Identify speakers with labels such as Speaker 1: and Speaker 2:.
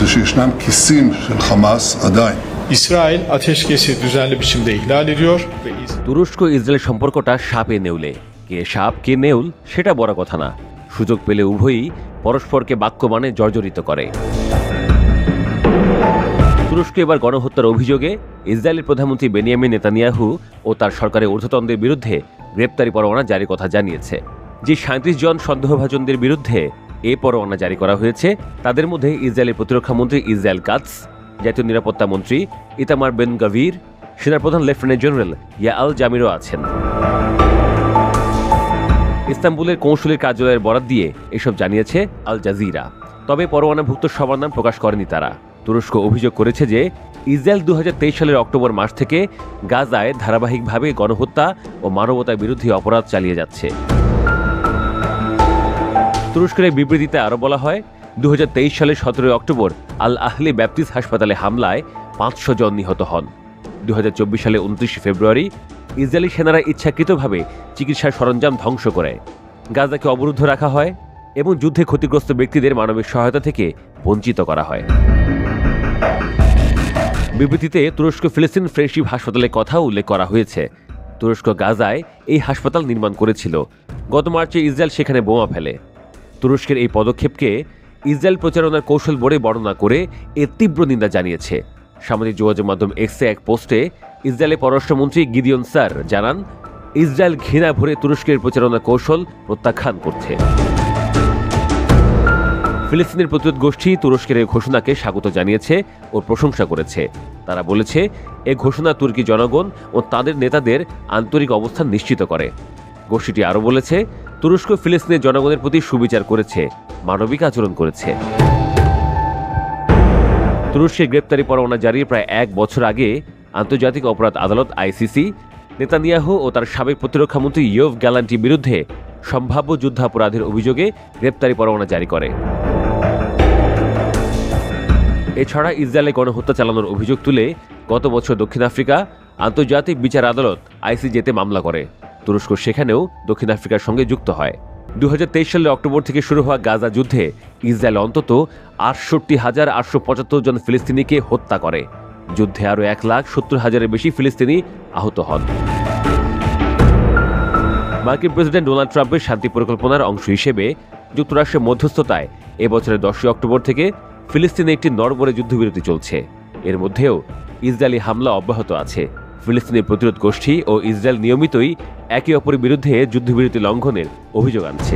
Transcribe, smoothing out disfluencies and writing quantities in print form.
Speaker 1: זה שישנם כיסים של חמאס עדיין.
Speaker 2: İsrail ateşkesi düzenli biçimde ihlal ediyor ve
Speaker 3: তুরস্ক Israel সম্পর্কটা সাপে নেউলে, কে সাপ কে নেউল সেটা বড় কথা না, সুযোগ পেলে উভয়ই পরস্পরকে বাক্যবাণে জর্জরিত করে। তুরস্ক এবার গণহত্যার অভিযোগে ইসরায়েলের প্রধানমন্ত্রী বেনিয়ামিন নেতানিয়াহু ও তার সরকারের ঊর্ধ্বতনদের বিরুদ্ধে গ্রেপ্তারি পরোয়ানা জারির কথা জানিয়েছে। যে 37 জন সন্দেহভাজনদের বিরুদ্ধে এ পরোয়ানা জারি করা হয়েছে তাদের মধ্যে ইসরায়েলের প্রতিরক্ষা মন্ত্রী ইসরায়েল কাটস, জাতীয় নিরাপত্তা মন্ত্রী ইতামার বেন গাভির, সেনাপ্রধান লেফটেন্যান্ট জেনারেল ইয়াল জামিরও আছেন। ইস্তাম্বুলের কৌঁসুলির কার্যালয়ের বরাত দিয়ে এসব জানিয়েছে আল জাজিরা। তবে পরোয়ানাভুক্ত সবার নাম প্রকাশ করেনি তারা। তুরস্ক অভিযোগ করেছে যে ইসরায়েল 2023 সালের অক্টোবর মাস থেকে গাজায় ধারাবাহিকভাবে গণহত্যা ও মানবতা বিরোধী অপরাধ চালিয়ে যাচ্ছে। তুরস্কের এই বিবৃতিতে আরও বলা হয়, 2023 সালের 17 অক্টোবর আল আহলি ব্যাপটিস্ট হাসপাতালে হামলায় 500 জন নিহত হন। 2024 সালে 29 ফেব্রুয়ারি ইসরায়েলি সেনারা ইচ্ছাকৃতভাবে চিকিৎসার সরঞ্জাম ধ্বংস করে গাজাকে অবরুদ্ধ রাখা হয় এবং যুদ্ধে ক্ষতিগ্রস্ত ব্যক্তিদের মানবিক সহায়তা থেকে বঞ্চিত করা হয়। বিবৃতিতে তুরস্ক ফিলিস্তিন ফ্রেন্ডশিপ হাসপাতালের কথাও উল্লেখ করা হয়েছে। তুরস্ক গাজায় এই হাসপাতাল নির্মাণ করেছিল। গত মার্চে ইসরায়েল সেখানে বোমা ফেলে। তুরস্কের এই পদক্ষেপকে ইসরায়েল প্রচারণার কৌশল বলে বর্ণনা করে এর তীব্র নিন্দা জানিয়েছে। সামাজিক যোগাযোগ মাধ্যম এক্সে এক পোস্টে ইসরায়েলের পররাষ্ট্রমন্ত্রী গিদিয়ন স্যার জানান, ইসরায়েল ঘৃণা ভরে তুরস্কের প্রচারণা কৌশল প্রত্যাখ্যান করছে। ফিলিস্তিনের প্রতিরোধ গোষ্ঠী তুরস্কের এই ঘোষণাকে স্বাগত জানিয়েছে ও প্রশংসা করেছে। তারা বলেছে, এ ঘোষণা তুর্কি জনগণ ও তাদের নেতাদের আন্তরিক অবস্থান নিশ্চিত করে। গোষ্ঠীটি আরও বলেছে, তুরস্ক ফিলিস্তিনের জনগণের প্রতি সুবিচার করেছে, মানবিক আচরণ করেছে। তুরস্কের গ্রেপ্তারি পরোয়ানা জারির প্রায় 1 বছর আগে আন্তর্জাতিক অপরাধ আদালত আইসিসি নেতানিয়াহু ও তার সাবেক প্রতিরক্ষামন্ত্রী ইয়োভ গ্যালান্টির বিরুদ্ধে সম্ভাব্য যুদ্ধাপরাধের অভিযোগে গ্রেপ্তারি পরোয়ানা জারি করে। এছাড়া ইসরায়েলে গণহত্যা চালানোর অভিযোগ তুলে গত বছর দক্ষিণ আফ্রিকা আন্তর্জাতিক বিচার আদালত আইসিজেতে মামলা করে। তুরস্ক সেখানেও দক্ষিণ আফ্রিকার সঙ্গে যুক্ত হয়। 2023 সালের অক্টোবর থেকে শুরু হওয়া গাজা যুদ্ধে ইসরায়েল অন্তত 68,875 জন ফিলিস্তিনিকে হত্যা করে। যুদ্ধে আরও 1,70,000-এর বেশি ফিলিস্তিনি আহত হন। মার্কিন প্রেসিডেন্ট ডোনাল্ড ট্রাম্পের শান্তি পরিকল্পনার অংশ হিসেবে যুক্তরাষ্ট্রের মধ্যস্থতায় এবছরের 10 অক্টোবর থেকে ফিলিস্তিনে একটি নড়বড়ে যুদ্ধবিরতি চলছে। এর মধ্যেও ইসরায়েলি হামলা অব্যাহত আছে। ফিলিস্তিনের প্রতিরোধ গোষ্ঠী ও ইসরায়েল নিয়মিতই একে অপরের বিরুদ্ধে যুদ্ধবিরতি লঙ্ঘনের অভিযোগ আনছে।